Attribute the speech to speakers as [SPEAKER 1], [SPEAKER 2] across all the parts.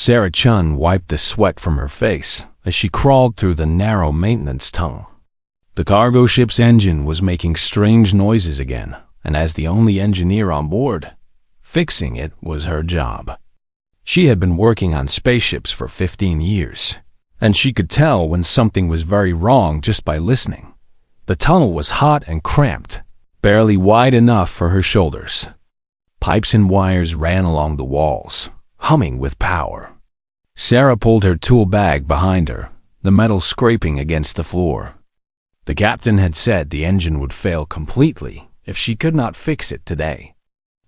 [SPEAKER 1] Sarah Chun wiped the sweat from her face as she crawled through the narrow maintenance tunnel. The cargo ship's engine was making strange noises again, and as the only engineer on board, fixing it was her job. She had been working on spaceships for 15 years, and she could tell when something was very wrong just by listening. The tunnel was hot and cramped, barely wide enough for her shoulders. Pipes and wires ran along the walls, humming with power. Sarah pulled her tool bag behind her, the metal scraping against the floor. The captain had said the engine would fail completely if she could not fix it today.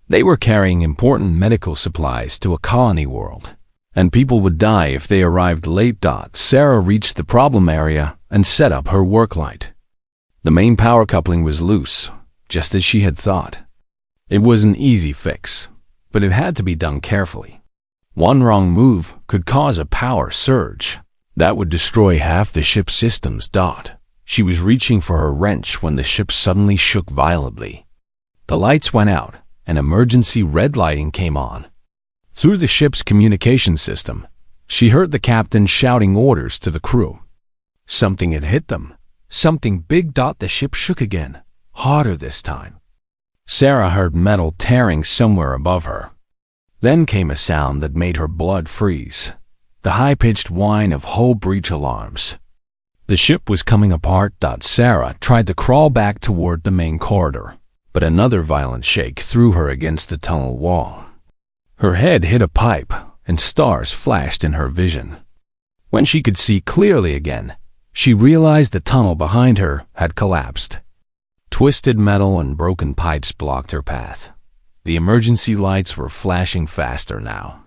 [SPEAKER 1] They were carrying important medical supplies to a colony world, and people would die if they arrived late. Sarah reached the problem area and set up her work light. The main power coupling was loose, just as she had thought. It was an easy fix, but it had to be done carefully. One wrong move could cause a power surge that would destroy half the ship's systems. She was reaching for her wrench when the ship suddenly shook violently. The lights went out, and emergency red lighting came on. Through the ship's communication system, she heard the captain shouting orders to the crew. Something had hit them. Something big. The ship shook again, harder this time. Sarah heard metal tearing somewhere above her. Then came a sound that made her blood freeze, the high-pitched whine of hull breach alarms. The ship was coming apart. Sarah tried to crawl back toward the main corridor, but another violent shake threw her against the tunnel wall. Her head hit a pipe, and stars flashed in her vision. When she could see clearly again, she realized the tunnel behind her had collapsed. Twisted metal and broken pipes blocked her path. The emergency lights were flashing faster now.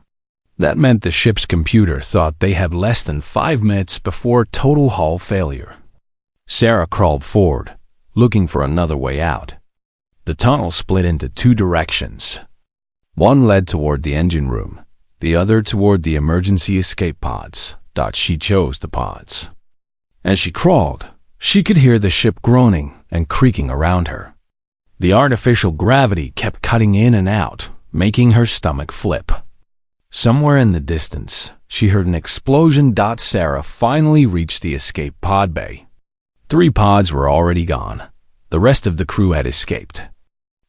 [SPEAKER 1] That meant the ship's computer thought they had less than 5 minutes before total hull failure. Sarah crawled forward, looking for another way out. The tunnel split into 2 directions. One led toward the engine room, the other toward the emergency escape pods. She chose the pods. As she crawled, she could hear the ship groaning and creaking around her. The artificial gravity kept cutting in and out, making her stomach flip. Somewhere in the distance, she heard an explosion. Sarah finally reached the escape pod bay. 3 pods were already gone. The rest of the crew had escaped.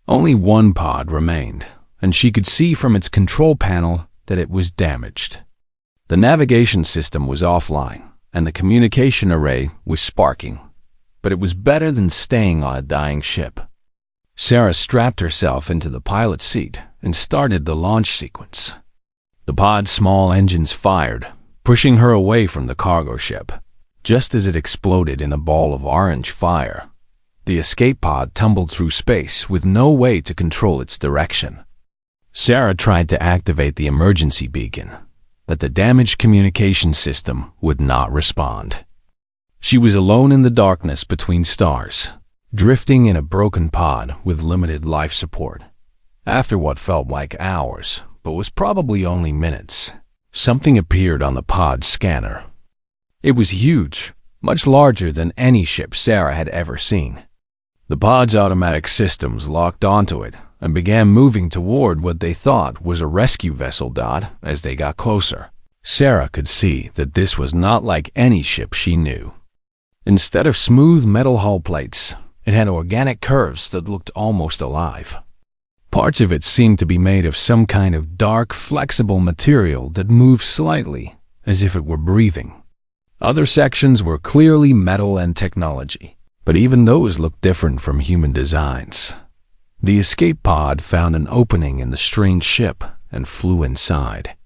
[SPEAKER 1] Only 1 pod remained, and she could see from its control panel that it was damaged. The navigation system was offline, and the communication array was sparking, but it was better than staying on a dying ship. Sarah strapped herself into the pilot's seat and started the launch sequence. The pod's small engines fired, pushing her away from the cargo ship. Just as it exploded in a ball of orange fire, the escape pod tumbled through space with no way to control its direction. Sarah tried to activate the emergency beacon, but the damaged communication system would not respond. She was alone in the darkness between stars, drifting in a broken pod with limited life support. After what felt like hours, but was probably only minutes, something appeared on the pod scanner. It was huge, much larger than any ship Sarah had ever seen. The pod's automatic systems locked onto it and began moving toward what they thought was a rescue vessel. As they got closer, Sarah could see that this was not like any ship she knew. Instead of smooth metal hull plates, it had organic curves that looked almost alive. Parts of it seemed to be made of some kind of dark, flexible material that moved slightly, as if it were breathing. Other sections were clearly metal and technology, but even those looked different from human designs. The escape pod found an opening in the strange ship and flew inside.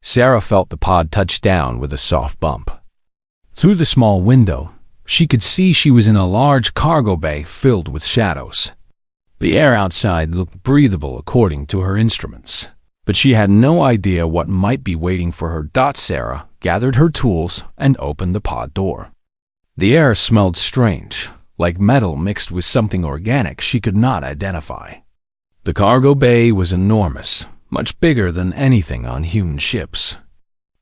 [SPEAKER 1] Sarah felt the pod touch down with a soft bump. Through the small window, she could see she was in a large cargo bay filled with shadows. The air outside looked breathable according to her instruments, but she had no idea what might be waiting for her. Sarah gathered her tools and opened the pod door. The air smelled strange, like metal mixed with something organic she could not identify. The cargo bay was enormous, much bigger than anything on human ships.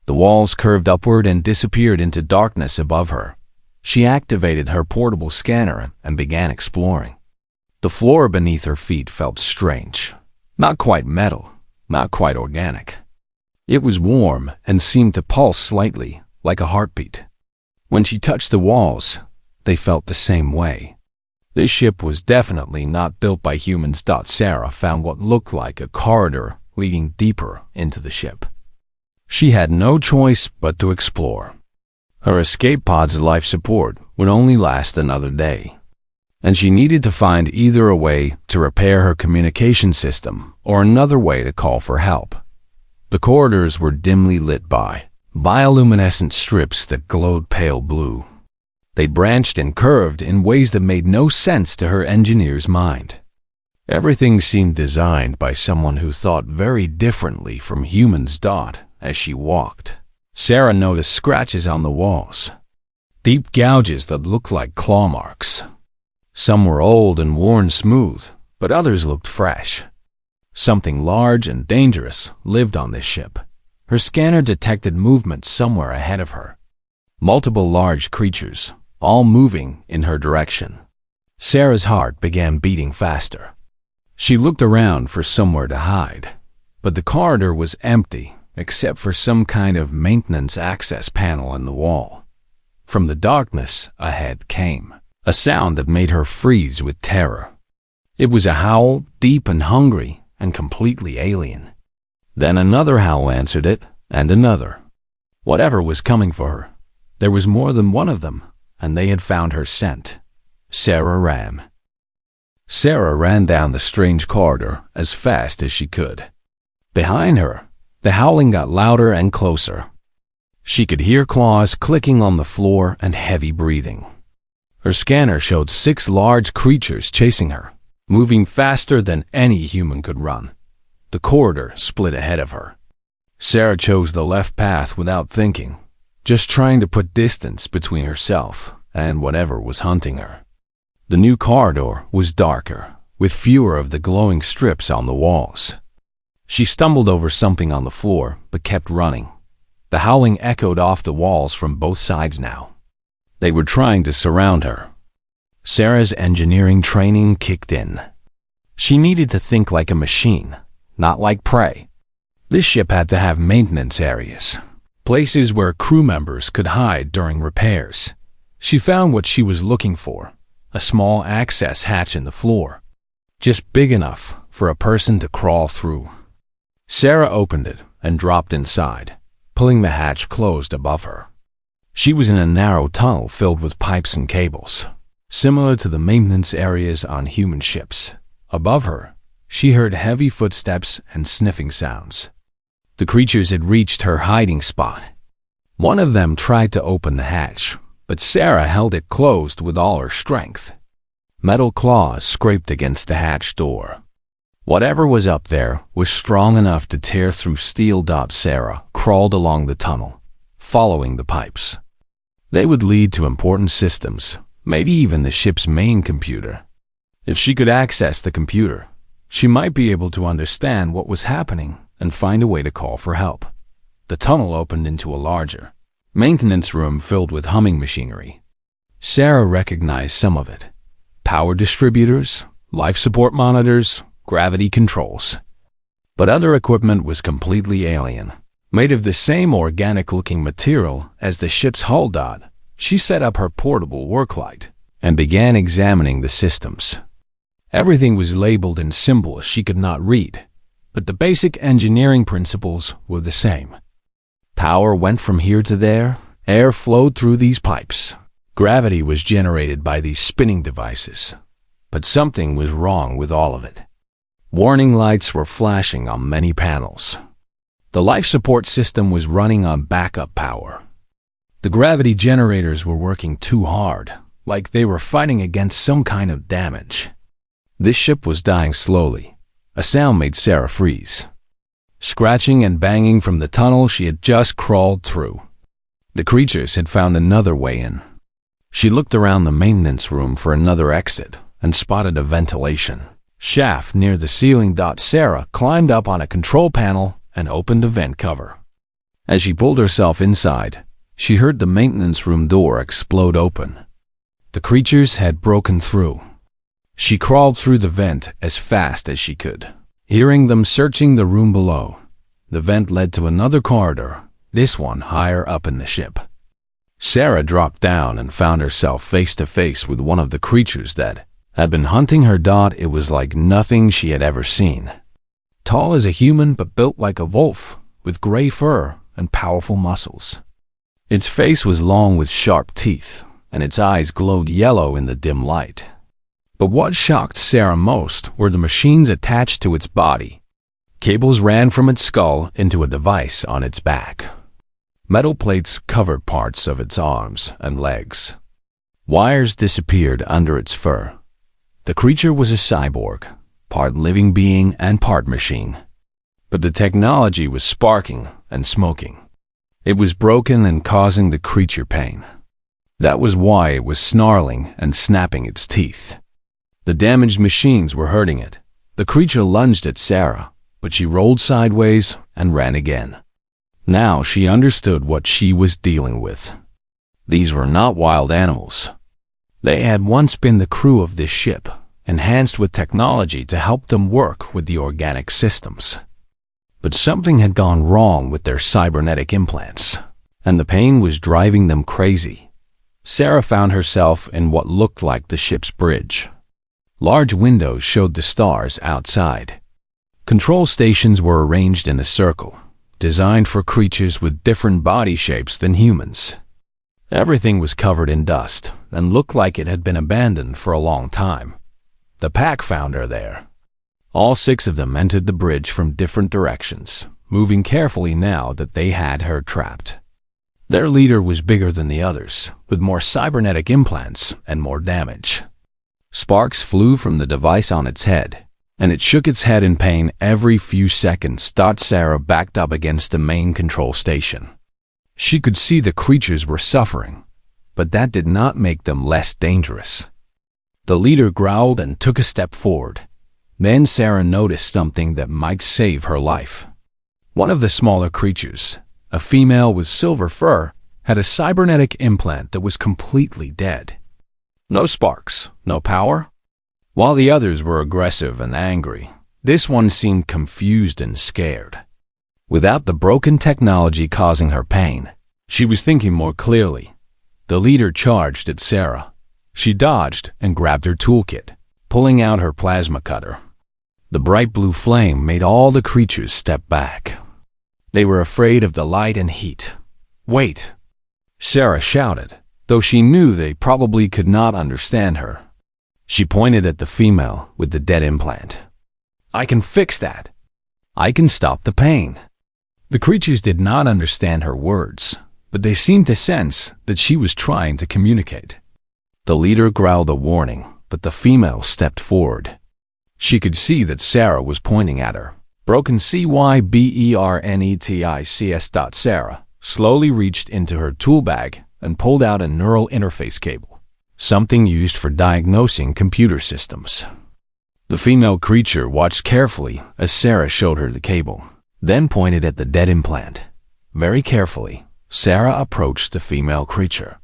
[SPEAKER 1] The walls curved upward and disappeared into darkness above her. She activated her portable scanner and began exploring. The floor beneath her feet felt strange. Not quite metal, not quite organic. It was warm and seemed to pulse slightly, like a heartbeat. When she touched the walls, they felt the same way. This ship was definitely not built by humans. Sarah found what looked like a corridor leading deeper into the ship. She had no choice but to explore. Her escape pod's life support would only last another day, and she needed to find either a way to repair her communication system or another way to call for help. The corridors were dimly lit by bioluminescent strips that glowed pale blue. They branched and curved in ways that made no sense to her engineer's mind. Everything seemed designed by someone who thought very differently from humans. As she walked, Sarah noticed scratches on the walls, deep gouges that looked like claw marks. Some were old and worn smooth, but others looked fresh. Something large and dangerous lived on this ship. Her scanner detected movement somewhere ahead of her. Multiple large creatures, all moving in her direction. Sarah's heart began beating faster. She looked around for somewhere to hide, but the corridor was empty except for some kind of maintenance access panel in the wall. From the darkness ahead came a sound that made her freeze with terror. It was a howl, deep and hungry, and completely alien. Then another howl answered it, and another. Whatever was coming for her, there was more than one of them, and they had found her scent. Sarah ran. Sarah ran down the strange corridor as fast as she could. Behind her, the howling got louder and closer. She could hear claws clicking on the floor and heavy breathing. Her scanner showed 6 large creatures chasing her, moving faster than any human could run. The corridor split ahead of her. Sarah chose the left path without thinking, just trying to put distance between herself and whatever was hunting her. The new corridor was darker, with fewer of the glowing strips on the walls. She stumbled over something on the floor, but kept running. The howling echoed off the walls from both sides now. They were trying to surround her. Sarah's engineering training kicked in. She needed to think like a machine, not like prey. This ship had to have maintenance areas, places where crew members could hide during repairs. She found what she was looking for, a small access hatch in the floor, just big enough for a person to crawl through. Sarah opened it and dropped inside, pulling the hatch closed above her. She was in a narrow tunnel filled with pipes and cables, similar to the maintenance areas on human ships. Above her, she heard heavy footsteps and sniffing sounds. The creatures had reached her hiding spot. One of them tried to open the hatch, but Sarah held it closed with all her strength. Metal claws scraped against the hatch door. Whatever was up there was strong enough to tear through steel. Sarah crawled along the tunnel, following the pipes. They would lead to important systems, maybe even the ship's main computer. If she could access the computer, she might be able to understand what was happening and find a way to call for help. The tunnel opened into a larger maintenance room filled with humming machinery. Sarah recognized some of it. Power distributors, life support monitors, gravity controls. But other equipment was completely alien, made of the same organic-looking material as the ship's hull. She set up her portable work light and began examining the systems. Everything was labeled in symbols she could not read, but the basic engineering principles were the same. Power went from here to there, air flowed through these pipes. Gravity was generated by these spinning devices, but something was wrong with all of it. Warning lights were flashing on many panels. The life support system was running on backup power. The gravity generators were working too hard, like they were fighting against some kind of damage. This ship was dying slowly. A sound made Sarah freeze. Scratching and banging from the tunnel she had just crawled through. The creatures had found another way in. She looked around the maintenance room for another exit and spotted a ventilation shaft near the ceiling. Sarah climbed up on a control panel and opened a vent cover. As she pulled herself inside, she heard the maintenance room door explode open. The creatures had broken through. She crawled through the vent as fast as she could, hearing them searching the room below. The vent led to another corridor, this one higher up in the ship. Sarah dropped down and found herself face to face with one of the creatures that had been hunting her. It was like nothing she had ever seen. Tall as a human but built like a wolf, with gray fur and powerful muscles. Its face was long with sharp teeth, and its eyes glowed yellow in the dim light. But what shocked Sarah most were the machines attached to its body. Cables ran from its skull into a device on its back. Metal plates covered parts of its arms and legs. Wires disappeared under its fur. The creature was a cyborg, part living being and part machine. But the technology was sparking and smoking. It was broken and causing the creature pain. That was why it was snarling and snapping its teeth. The damaged machines were hurting it. The creature lunged at Sarah, but she rolled sideways and ran again. Now she understood what she was dealing with. These were not wild animals. They had once been the crew of this ship, enhanced with technology to help them work with the organic systems. But something had gone wrong with their cybernetic implants, and the pain was driving them crazy. Sarah found herself in what looked like the ship's bridge. Large windows showed the stars outside. Control stations were arranged in a circle, designed for creatures with different body shapes than humans. Everything was covered in dust and looked like it had been abandoned for a long time. The pack found her there. All 6 of them entered the bridge from different directions, moving carefully now that they had her trapped. Their leader was bigger than the others, with more cybernetic implants and more damage. Sparks flew from the device on its head, and it shook its head in pain every few seconds. Sarah backed up against the main control station. She could see the creatures were suffering, but that did not make them less dangerous. The leader growled and took a step forward. Then Sarah noticed something that might save her life. One of the smaller creatures, a female with silver fur, had a cybernetic implant that was completely dead. No sparks, no power. While the others were aggressive and angry, this one seemed confused and scared. Without the broken technology causing her pain, she was thinking more clearly. The leader charged at Sarah. She dodged and grabbed her toolkit, pulling out her plasma cutter. The bright blue flame made all the creatures step back. They were afraid of the light and heat. "Wait!" Sarah shouted, though she knew they probably could not understand her. She pointed at the female with the dead implant. "I can fix that. I can stop the pain." The creatures did not understand her words, but they seemed to sense that she was trying to communicate. The leader growled a warning, but the female stepped forward. She could see that Sarah was pointing at her. Broken cybernetic. Sarah slowly reached into her tool bag and pulled out a neural interface cable, something used for diagnosing computer systems. The female creature watched carefully as Sarah showed her the cable, then pointed at the dead implant. Very carefully, Sarah approached the female creature.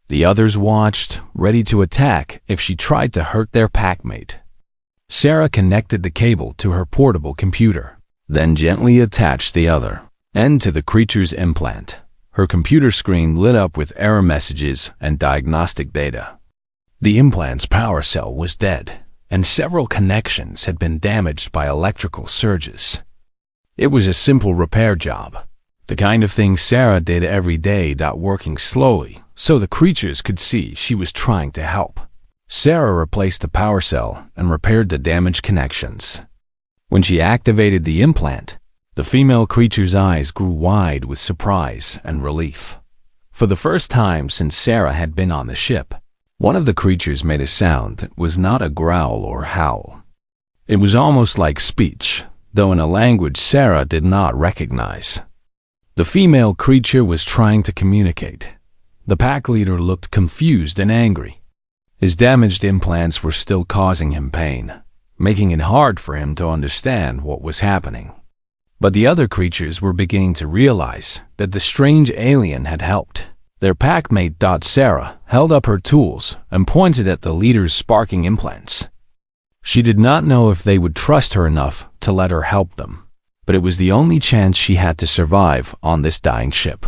[SPEAKER 1] The others watched, ready to attack if she tried to hurt their packmate. Sarah connected the cable to her portable computer, then gently attached the other end to the creature's implant. Her computer screen lit up with error messages and diagnostic data. The implant's power cell was dead, and several connections had been damaged by electrical surges. It was a simple repair job, the kind of thing Sarah did every day, working slowly so the creatures could see she was trying to help. Sarah replaced the power cell and repaired the damaged connections. When she activated the implant, the female creature's eyes grew wide with surprise and relief. For the first time since Sarah had been on the ship, one of the creatures made a sound that was not a growl or howl. It was almost like speech, though in a language Sarah did not recognize. The female creature was trying to communicate. The pack leader looked confused and angry. His damaged implants were still causing him pain, making it hard for him to understand what was happening. But the other creatures were beginning to realize that the strange alien had helped. Their packmate. Sarah held up her tools and pointed at the leader's sparking implants. She did not know if they would trust her enough to let her help them. but it was the only chance she had to survive on this dying ship.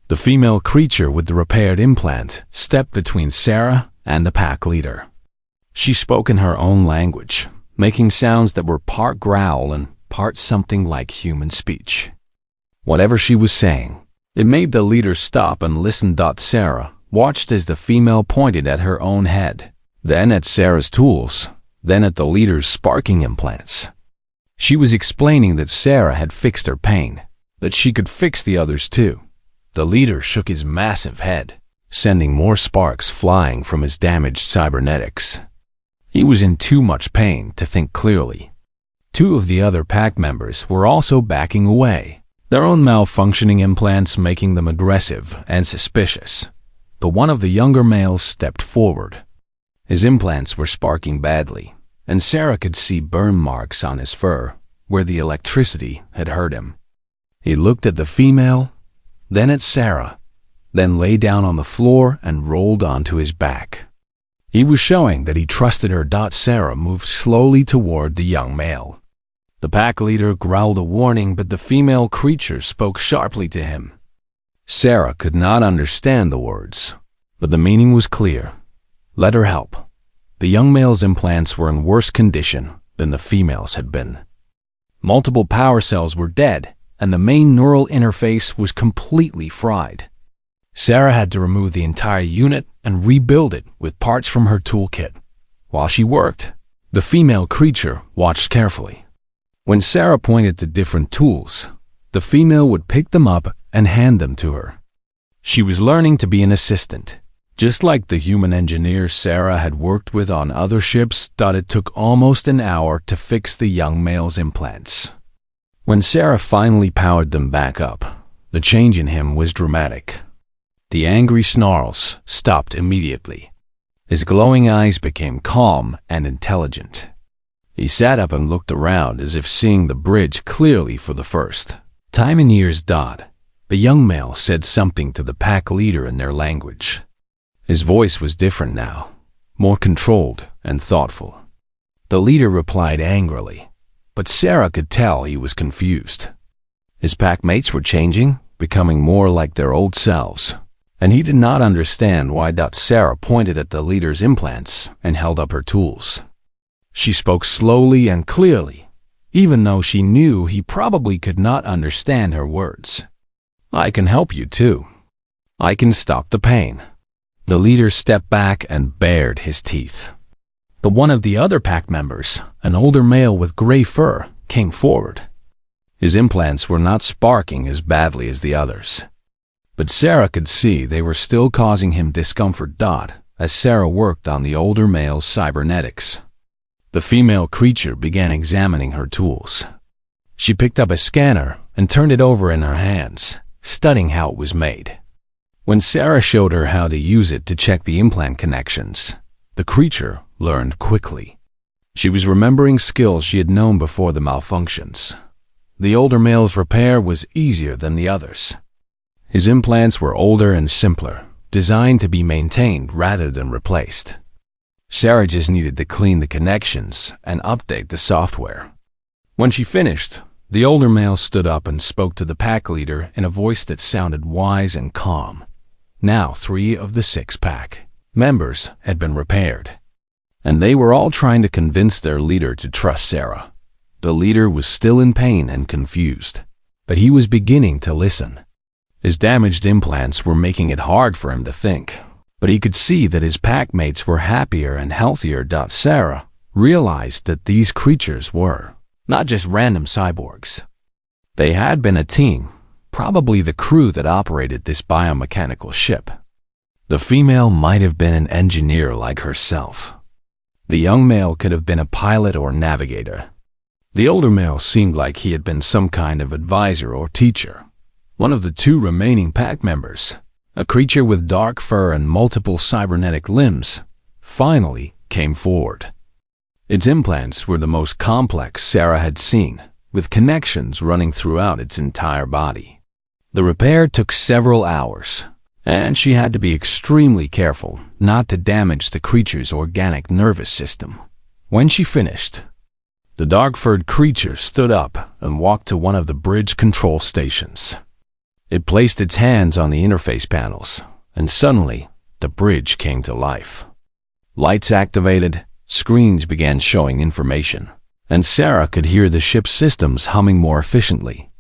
[SPEAKER 1] The female creature with the repaired implant stepped between Sarah and the pack leader. She spoke in her own language, making sounds that were part growl and part something like human speech. Whatever she was saying, it made the leader stop and listen. Sarah watched as the female pointed at her own head, then at Sarah's tools, then at the leader's sparking implants. She was explaining that Sarah had fixed her pain, that she could fix the others too. The leader shook his massive head, sending more sparks flying from his damaged cybernetics. He was in too much pain to think clearly. Two of the other pack members were also backing away, their own malfunctioning implants making them aggressive and suspicious. But one of the younger males stepped forward. His implants were sparking badly, and Sarah could see burn marks on his fur where the electricity had hurt him. He looked at the female, then at Sarah, then lay down on the floor and rolled onto his back. He was showing that he trusted her. Sarah moved slowly toward the young male. The pack leader growled a warning, but the female creature spoke sharply to him. Sarah could not understand the words, but the meaning was clear. Let her help. The young male's implants were in worse condition than the female's had been. Multiple power cells were dead, and the main neural interface was completely fried. Sarah had to remove the entire unit and rebuild it with parts from her toolkit. While she worked, the female creature watched carefully. When Sarah pointed to different tools, the female would pick them up and hand them to her. She was learning to be an assistant, just like the human engineers Sarah had worked with on other ships. It took almost an hour to fix the young male's implants. When Sarah finally powered them back up, the change in him was dramatic. The angry snarls stopped immediately. His glowing eyes became calm and intelligent. He sat up and looked around as if seeing the bridge clearly for the first time in years. The young male said something to the pack leader in their language. His voice was different now, more controlled and thoughtful. The leader replied angrily, but Sarah could tell he was confused. His pack mates were changing, becoming more like their old selves, and he did not understand why. Sarah pointed at the leader's implants and held up her tools. She spoke slowly and clearly, even though she knew he probably could not understand her words. I can help you too. I can stop the pain. The leader stepped back and bared his teeth. But one of the other pack members, an older male with gray fur, came forward. His implants were not sparking as badly as the others, but Sarah could see they were still causing him discomfort. As Sarah worked on the older male's cybernetics, the female creature began examining her tools. She picked up a scanner and turned it over in her hands, studying how it was made. When Sarah showed her how to use it to check the implant connections, the creature learned quickly. She was remembering skills she had known before the malfunctions. The older male's repair was easier than the others. His implants were older and simpler, designed to be maintained rather than replaced. Sarah just needed to clean the connections and update the software. When she finished, the older male stood up and spoke to the pack leader in a voice that sounded wise and calm. Now 3 of the 6 pack members had been repaired, and they were all trying to convince their leader to trust Sarah. The leader was still in pain and confused, but he was beginning to listen. His damaged implants were making it hard for him to think, but he could see that his pack mates were happier and healthier. Sarah realized that these creatures were not just random cyborgs. They had been a team, probably the crew that operated this biomechanical ship. The female might have been an engineer like herself. The young male could have been a pilot or navigator. The older male seemed like he had been some kind of advisor or teacher. One of the 2 remaining pack members, a creature with dark fur and multiple cybernetic limbs, finally came forward. Its implants were the most complex Sarah had seen, with connections running throughout its entire body. The repair took several hours, and she had to be extremely careful not to damage the creature's organic nervous system. When she finished, The dark-furred creature stood up and walked to one of the bridge control stations. It placed its hands on the interface panels, and suddenly, the bridge came to life. Lights activated, screens began showing information, and Sarah could hear the ship's systems humming more efficiently.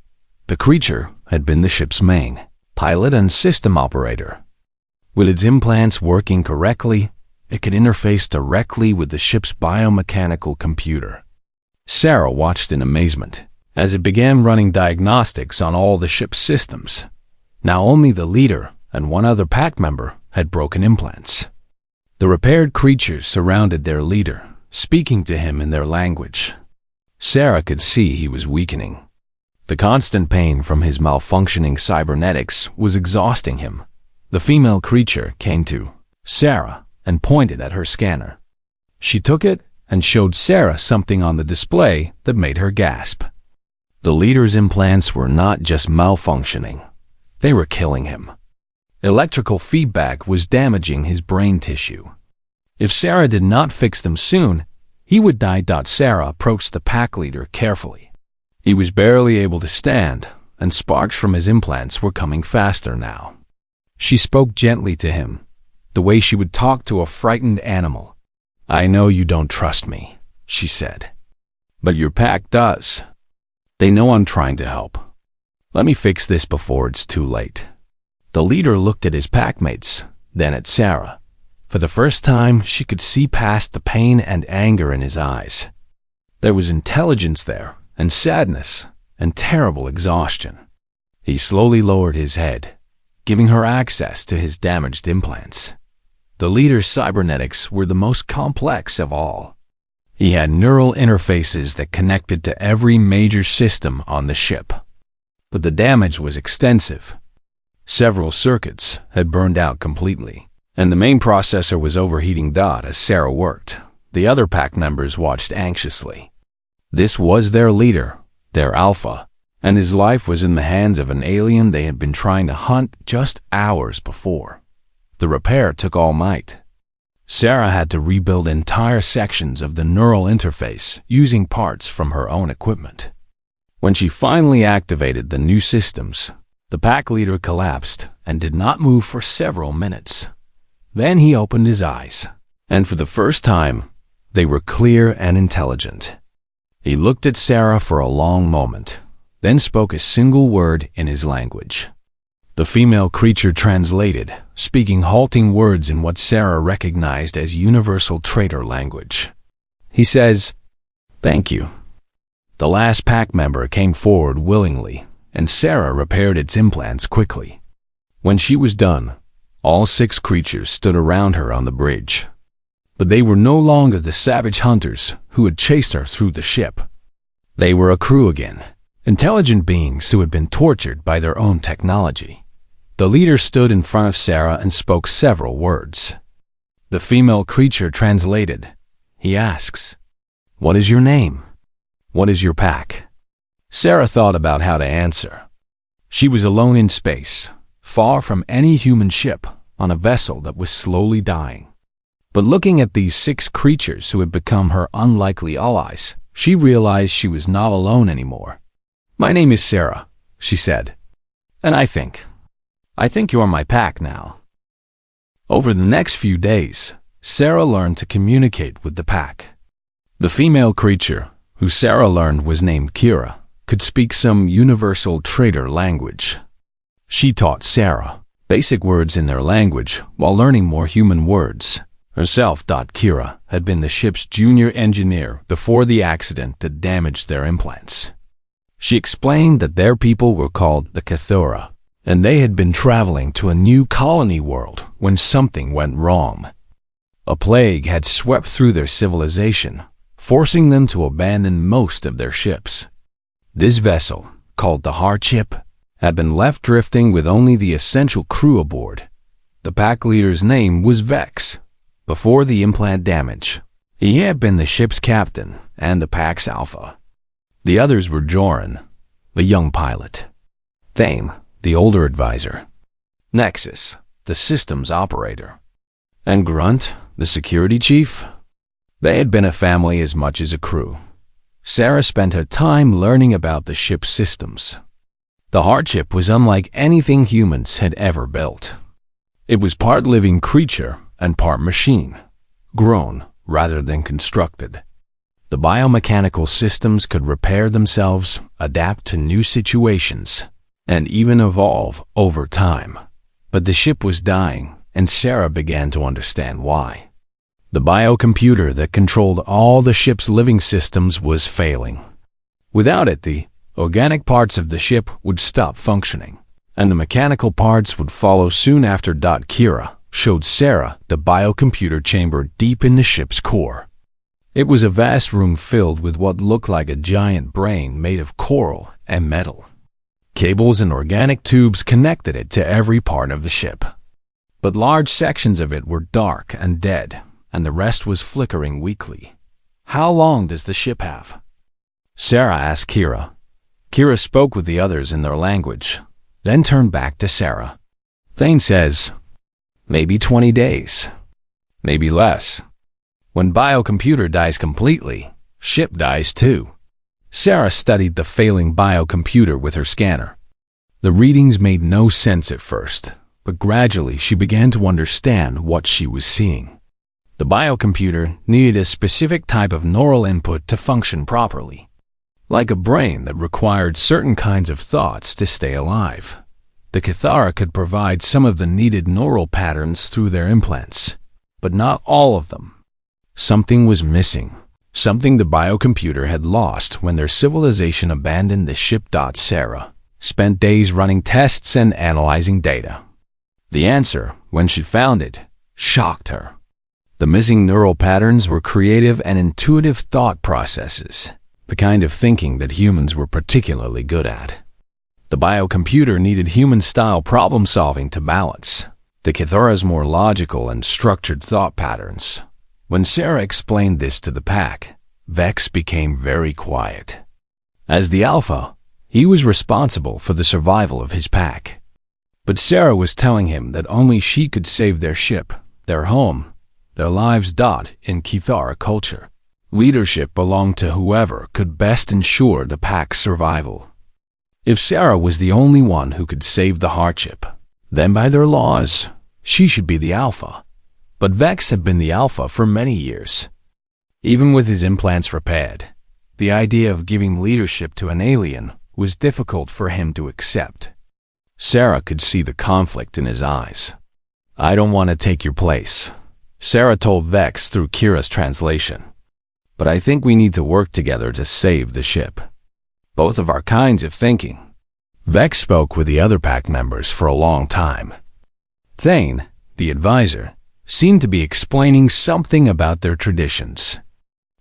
[SPEAKER 1] The creature had been the ship's main pilot and system operator. With its implants working correctly, it could interface directly with the ship's biomechanical computer. Sarah watched in amazement as it began running diagnostics on all the ship's systems. Now only the leader and one other pack member had broken implants. The repaired creatures surrounded their leader, speaking to him in their language. Sarah could see he was weakening. The constant pain from his malfunctioning cybernetics was exhausting him. The female creature came to Sarah and pointed at her scanner. She took it and showed Sarah something on the display that made her gasp. The leader's implants were not just malfunctioning, they were killing him. Electrical feedback was damaging his brain tissue. If Sarah did not fix them soon, he would die. Sarah approached the pack leader carefully. He was barely able to stand, and sparks from his implants were coming faster now. She spoke gently to him, the way she would talk to a frightened animal. "I know you don't trust me," she said. "But your pack does. They know I'm trying to help. Let me fix this before it's too late." The leader looked at his packmates, then at Sarah. For the first time, she could see past the pain and anger in his eyes. There was intelligence there, and sadness, and terrible exhaustion. He slowly lowered his head, giving her access to his damaged implants. The leader's cybernetics were the most complex of all. He had neural interfaces that connected to every major system on the ship. But the damage was extensive. Several circuits had burned out completely, and the main processor was overheating. As Sarah worked, the other pack members watched anxiously. This was their leader, their alpha, and his life was in the hands of an alien they had been trying to hunt just hours before. The repair took all night. Sarah had to rebuild entire sections of the neural interface using parts from her own equipment. When she finally activated the new systems, the pack leader collapsed and did not move for several minutes. Then he opened his eyes, and for the first time, they were clear and intelligent. He looked at Sarah for a long moment, then spoke a single word in his language. The female creature translated, speaking halting words in what Sarah recognized as universal traitor language. He says, "Thank you." The last pack member came forward willingly, and Sarah repaired its implants quickly. When she was done, all 6 creatures stood around her on the bridge. But they were no longer the savage hunters who had chased her through the ship. They were a crew again, intelligent beings who had been tortured by their own technology. The leader stood in front of Sarah and spoke several words. The female creature translated. He asks, "What is your name? What is your pack?" Sarah thought about how to answer. She was alone in space, far from any human ship, on a vessel that was slowly dying. But looking at these 6 creatures who had become her unlikely allies, she realized she was not alone anymore. "My name is Sarah," she said, "and I think you're my pack now." Over the next few days, Sarah learned to communicate with the pack. The female creature, who Sarah learned was named Kira, could speak some universal traitor language. She taught Sarah basic words in their language while learning more human words. Herself, Kira had been the ship's junior engineer before the accident that damaged their implants. She explained that their people were called the Cathora, and they had been traveling to a new colony world when something went wrong. A plague had swept through their civilization, forcing them to abandon most of their ships. This vessel, called the Hardship, had been left drifting with only the essential crew aboard. The pack leader's name was Vex. Before the implant damage, he had been the ship's captain and the pack's alpha. The others were Joran, the young pilot; Thame, the older advisor; Nexus, the systems operator; and Grunt, the security chief. They had been a family as much as a crew. Sarah spent her time learning about the ship's systems. The hardship was unlike anything humans had ever built. It was part living creature and part machine, grown rather than constructed. The biomechanical systems could repair themselves, adapt to new situations, and even evolve over time. But the ship was dying, and Sarah began to understand why. The biocomputer that controlled all the ship's living systems was failing. Without it, the organic parts of the ship would stop functioning, and the mechanical parts would follow soon after. Kira showed Sarah the biocomputer chamber deep in the ship's core. It was a vast room filled with what looked like a giant brain made of coral and metal. Cables and organic tubes connected it to every part of the ship. But large sections of it were dark and dead, and the rest was flickering weakly. "How long does the ship have?" Sarah asked Kira. Kira spoke with the others in their language, then turned back to Sarah. "Thane says, maybe 20 days. Maybe less. When biocomputer dies completely, ship dies too." Sarah studied the failing biocomputer with her scanner. The readings made no sense at first, but gradually she began to understand what she was seeing. The biocomputer needed a specific type of neural input to function properly, like a brain that required certain kinds of thoughts to stay alive. The Kithara could provide some of the needed neural patterns through their implants, but not all of them. Something was missing, something the biocomputer had lost when their civilization abandoned the ship. Sarah spent days running tests and analyzing data. The answer, when she found it, shocked her. The missing neural patterns were creative and intuitive thought processes, the kind of thinking that humans were particularly good at. The biocomputer needed human-style problem-solving to balance the Kithara's more logical and structured thought patterns. When Sarah explained this to the pack, Vex became very quiet. As the alpha, he was responsible for the survival of his pack. But Sarah was telling him that only she could save their ship, their home, their lives. In Kithara culture, leadership belonged to whoever could best ensure the pack's survival. If Sarah was the only one who could save the hardship, then by their laws, she should be the alpha. But Vex had been the alpha for many years. Even with his implants repaired, the idea of giving leadership to an alien was difficult for him to accept. Sarah could see the conflict in his eyes. "I don't want to take your place," Sarah told Vex through Kira's translation. "But I think we need to work together to save the ship. Both of our kinds of thinking." Vex spoke with the other pack members for a long time. Thane, the advisor, seemed to be explaining something about their traditions.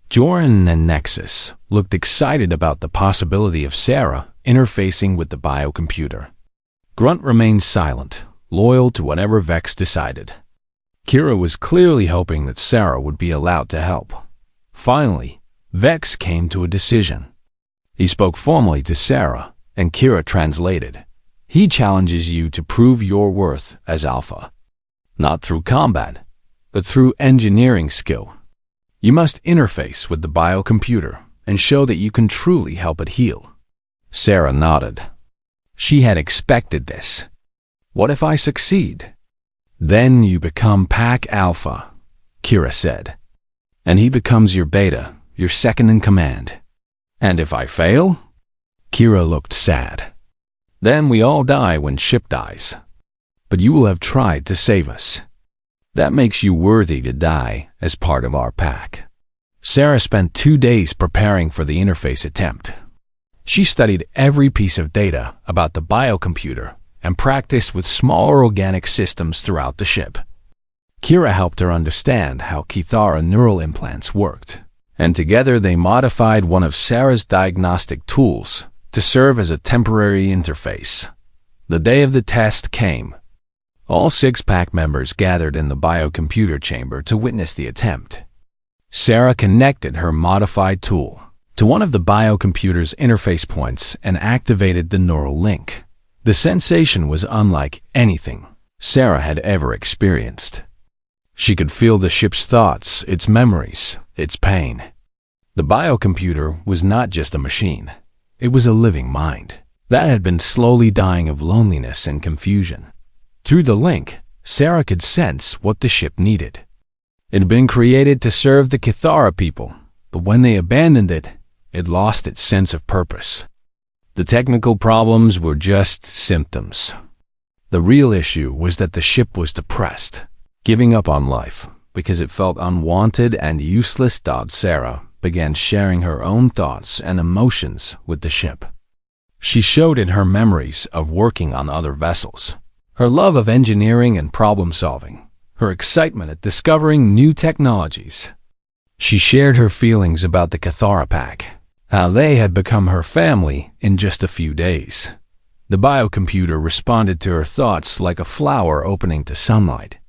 [SPEAKER 1] Joran and Nexus looked excited about the possibility of Sarah interfacing with the biocomputer. Grunt remained silent, loyal to whatever Vex decided. Kira was clearly hoping that Sarah would be allowed to help. Finally, Vex came to a decision. He spoke formally to Sarah, and Kira translated. "He challenges you to prove your worth as Alpha. Not through combat, but through engineering skill. You must interface with the biocomputer and show that you can truly help it heal." Sarah nodded. She had expected this. "What if I succeed?" "Then you become Pack Alpha," Kira said. "And he becomes your Beta, your second in command." "And if I fail?" Kira looked sad. "Then we all die when ship dies. But you will have tried to save us. That makes you worthy to die as part of our pack." Sarah spent 2 days preparing for the interface attempt. She studied every piece of data about the biocomputer and practiced with smaller organic systems throughout the ship. Kira helped her understand how Kithara neural implants worked, and together they modified one of Sarah's diagnostic tools to serve as a temporary interface. The day of the test came. All 6 pack members gathered in the biocomputer chamber to witness the attempt. Sarah connected her modified tool to one of the biocomputer's interface points and activated the neural link. The sensation was unlike anything Sarah had ever experienced. She could feel the ship's thoughts, its memories, its pain. The biocomputer was not just a machine. It was a living mind that had been slowly dying of loneliness and confusion. Through the link, Sarah could sense what the ship needed. It had been created to serve the Kithara people, but when they abandoned it, it lost its sense of purpose. The technical problems were just symptoms. The real issue was that the ship was depressed, giving up on life because it felt unwanted and useless. Sarah began sharing her own thoughts and emotions with the ship. She showed in her memories of working on other vessels, her love of engineering and problem-solving, her excitement at discovering new technologies. She shared her feelings about the Kithara Pack, how they had become her family in just a few days. The biocomputer responded to her thoughts like a flower opening to sunlight.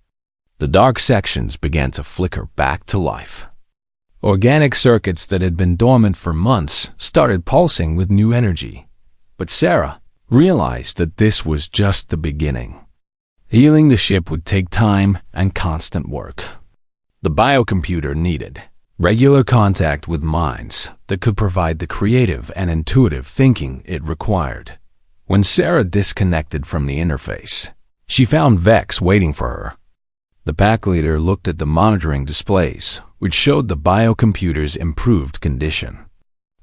[SPEAKER 1] The dark sections began to flicker back to life. Organic circuits that had been dormant for months started pulsing with new energy. But Sarah realized that this was just the beginning. Healing the ship would take time and constant work. The biocomputer needed regular contact with minds that could provide the creative and intuitive thinking it required. When Sarah disconnected from the interface, she found Vex waiting for her. The pack leader looked at the monitoring displays, which showed the biocomputer's improved condition.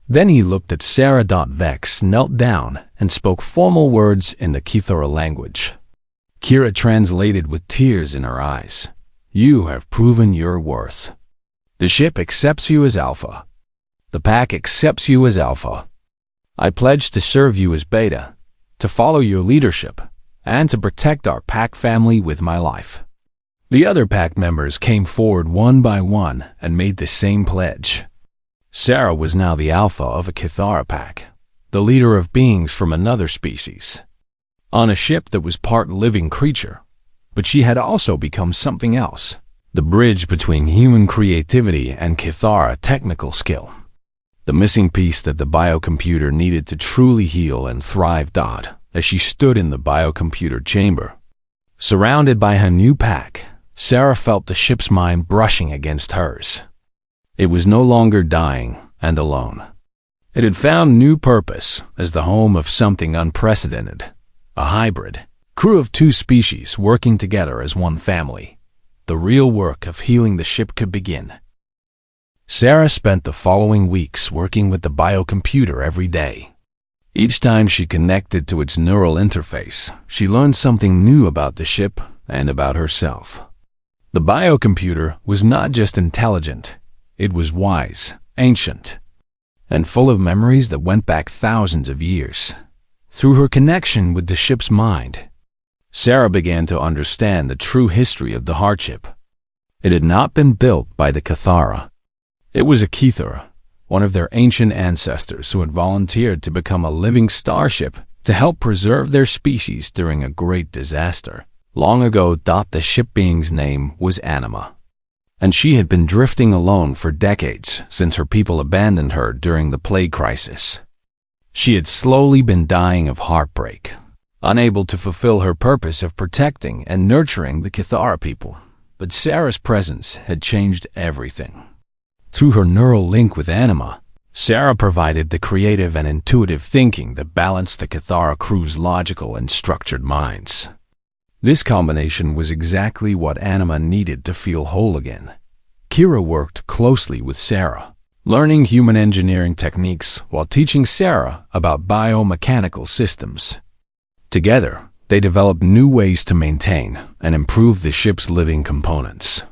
[SPEAKER 1] Then he looked at Sarah. Vex knelt down and spoke formal words in the Kithara language. Kira translated with tears in her eyes. "You have proven your worth. The ship accepts you as Alpha. The pack accepts you as Alpha. I pledge to serve you as Beta, to follow your leadership, and to protect our pack family with my life." The other pack members came forward one by one and made the same pledge. Sarah was now the Alpha of a Kithara pack, the leader of beings from another species, on a ship that was part living creature. But she had also become something else, the bridge between human creativity and Kithara technical skill, the missing piece that the biocomputer needed to truly heal and thrive. As she stood in the biocomputer chamber, surrounded by her new pack, Sarah felt the ship's mind brushing against hers. It was no longer dying and alone. It had found new purpose as the home of something unprecedented, a hybrid crew of two species working together as one family. The real work of healing the ship could begin. Sarah spent the following weeks working with the biocomputer every day. Each time she connected to its neural interface, she learned something new about the ship and about herself. The biocomputer was not just intelligent, it was wise, ancient, and full of memories that went back thousands of years. Through her connection with the ship's mind, Sarah began to understand the true history of the hardship. It had not been built by the Kithara. It was a Kithara, one of their ancient ancestors who had volunteered to become a living starship to help preserve their species during a great disaster. Long ago, the ship being's name was Anima, and she had been drifting alone for decades since her people abandoned her during the plague crisis. She had slowly been dying of heartbreak, unable to fulfill her purpose of protecting and nurturing the Kithara people. But Sarah's presence had changed everything. Through her neural link with Anima, Sarah provided the creative and intuitive thinking that balanced the Kithara crew's logical and structured minds. This combination was exactly what Anima needed to feel whole again. Kira worked closely with Sarah, learning human engineering techniques while teaching Sarah about biomechanical systems. Together, they developed new ways to maintain and improve the ship's living components.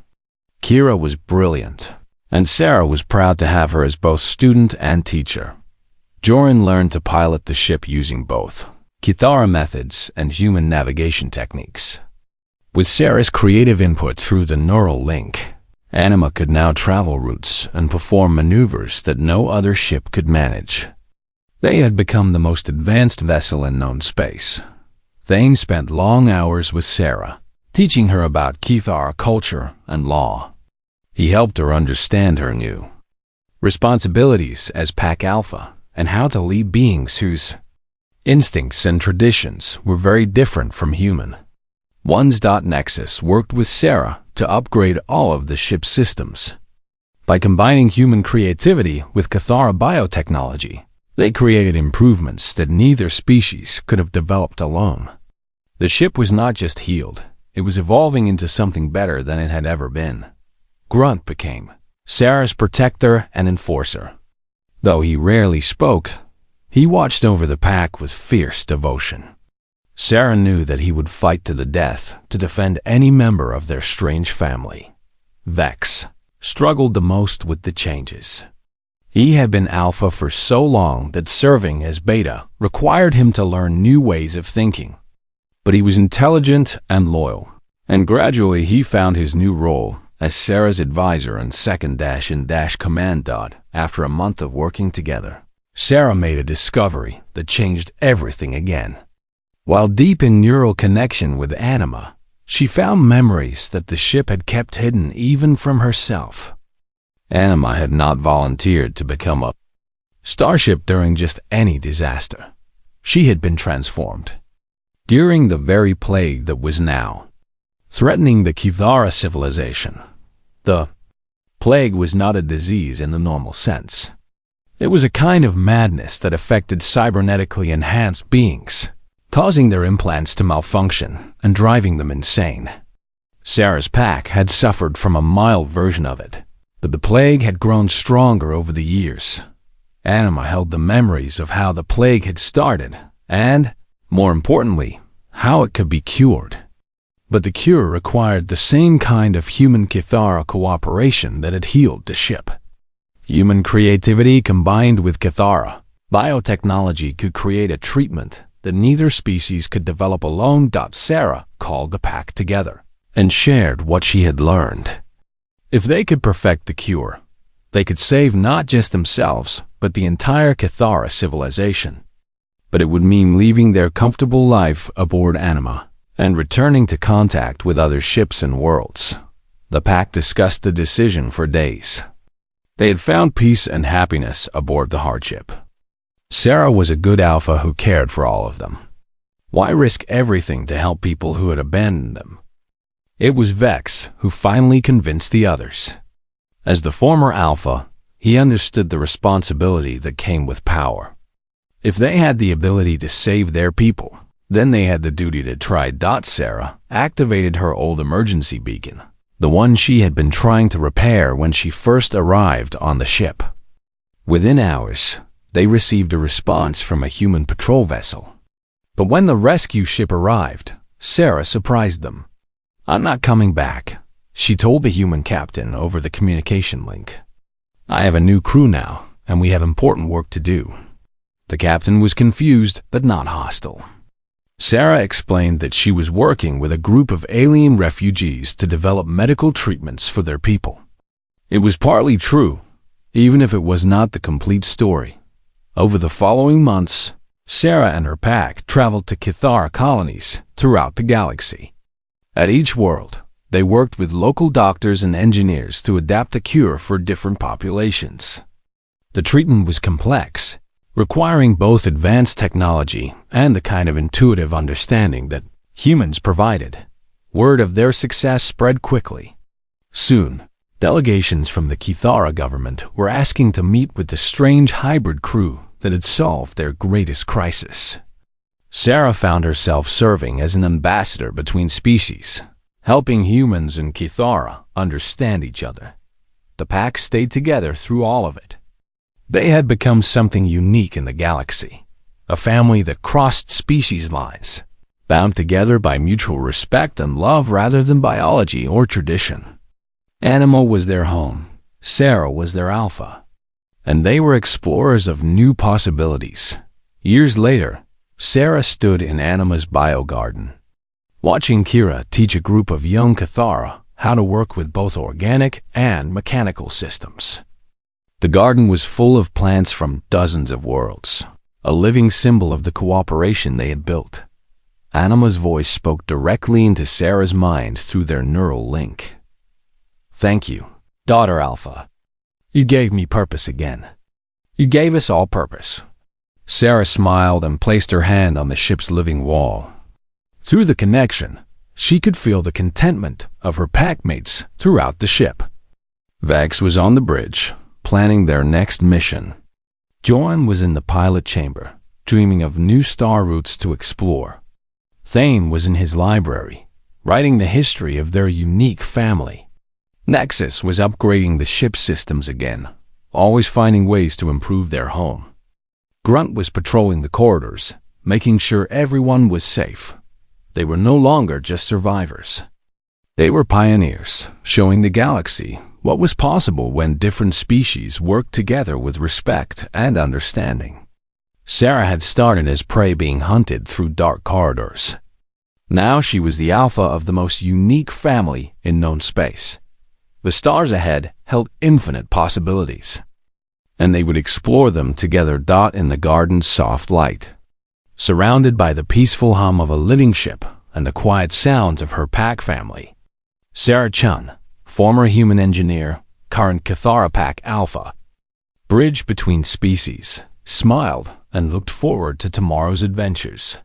[SPEAKER 1] Kira was brilliant, and Sarah was proud to have her as both student and teacher. Joran learned to pilot the ship using both Kithara methods and human navigation techniques. With Sarah's creative input through the neural link, Anima could now travel routes and perform maneuvers that no other ship could manage. They had become the most advanced vessel in known space. Thane spent long hours with Sarah, teaching her about Kithara culture and law. He helped her understand her new responsibilities as Pack Alpha and how to lead beings whose instincts and traditions were very different from human ones. Nexus worked with Sarah to upgrade all of the ship's systems. By combining human creativity with Cathara biotechnology, they created improvements that neither species could have developed alone. The ship was not just healed, it was evolving into something better than it had ever been. Grunt became Sarah's protector and enforcer. Though he rarely spoke, he watched over the pack with fierce devotion. Sarah knew that he would fight to the death to defend any member of their strange family. Vex struggled the most with the changes. He had been Alpha for so long that serving as Beta required him to learn new ways of thinking. But he was intelligent and loyal, and gradually he found his new role as Sarah's advisor and second command dot. After a month of working together, Sarah made a discovery that changed everything again. While deep in neural connection with Anima, she found memories that the ship had kept hidden even from herself. Anima had not volunteered to become a starship during just any disaster. She had been transformed during the very plague that was now threatening the Cathara civilization. The plague was not a disease in the normal sense. It was a kind of madness that affected cybernetically enhanced beings, causing their implants to malfunction and driving them insane. Sarah's pack had suffered from a mild version of it, but the plague had grown stronger over the years. Anima held the memories of how the plague had started and, more importantly, how it could be cured. But the cure required the same kind of human Cathara cooperation that had healed the ship. Human creativity combined with Cathara biotechnology could create a treatment that neither species could develop alone. Sarah called the pack together and shared what she had learned. If they could perfect the cure, they could save not just themselves, but the entire Cathara civilization. But it would mean leaving their comfortable life aboard Anima and returning to contact with other ships and worlds. The pack discussed the decision for days. They had found peace and happiness aboard the hardship. Sarah was a good Alpha who cared for all of them. Why risk everything to help people who had abandoned them? It was Vex who finally convinced the others. As the former Alpha, he understood the responsibility that came with power. If they had the ability to save their people, then they had the duty to try. Sarah activated her old emergency beacon, the one she had been trying to repair when she first arrived on the ship. Within hours, they received a response from a human patrol vessel. But when the rescue ship arrived, Sarah surprised them. "I'm not coming back," she told the human captain over the communication link. "I have a new crew now, and we have important work to do." The captain was confused but not hostile. Sarah explained that she was working with a group of alien refugees to develop medical treatments for their people. It was partly true, even if it was not the complete story. Over the following months, Sarah and her pack traveled to Cathara colonies throughout the galaxy. At each world, they worked with local doctors and engineers to adapt a cure for different populations. The treatment was complex, requiring both advanced technology and the kind of intuitive understanding that humans provided. Word of their success spread quickly. Soon, delegations from the Cathara government were asking to meet with the strange hybrid crew that had solved their greatest crisis. Sarah found herself serving as an ambassador between species, helping humans and Cathara understand each other. The pack stayed together through all of it. They had become something unique in the galaxy, a family that crossed species lines, bound together by mutual respect and love rather than biology or tradition. Anima was their home, Sarah was their Alpha, and they were explorers of new possibilities. Years later, Sarah stood in Anima's biogarden, watching Kira teach a group of young Cathara how to work with both organic and mechanical systems. The garden was full of plants from dozens of worlds, a living symbol of the cooperation they had built. Anima's voice spoke directly into Sarah's mind through their neural link. "Thank you, daughter Alpha. You gave me purpose again. You gave us all purpose." Sarah smiled and placed her hand on the ship's living wall. Through the connection, she could feel the contentment of her packmates throughout the ship. Vex was on the bridge, planning their next mission. Joanne was in the pilot chamber, dreaming of new star routes to explore. Thane was in his library, writing the history of their unique family. Nexus was upgrading the ship systems again, always finding ways to improve their home. Grunt was patrolling the corridors, making sure everyone was safe. They were no longer just survivors. They were pioneers, showing the galaxy what was possible when different species worked together with respect and understanding. Sarah had started as prey being hunted through dark corridors. Now she was the alpha of the most unique family in known space. The stars ahead held infinite possibilities, and they would explore them together. In the garden's soft light, surrounded by the peaceful hum of a living ship and the quiet sounds of her pack family. Sarah Chun, former human engineer, current Cathara Pack Alpha, bridged between species, smiled, and looked forward to tomorrow's adventures.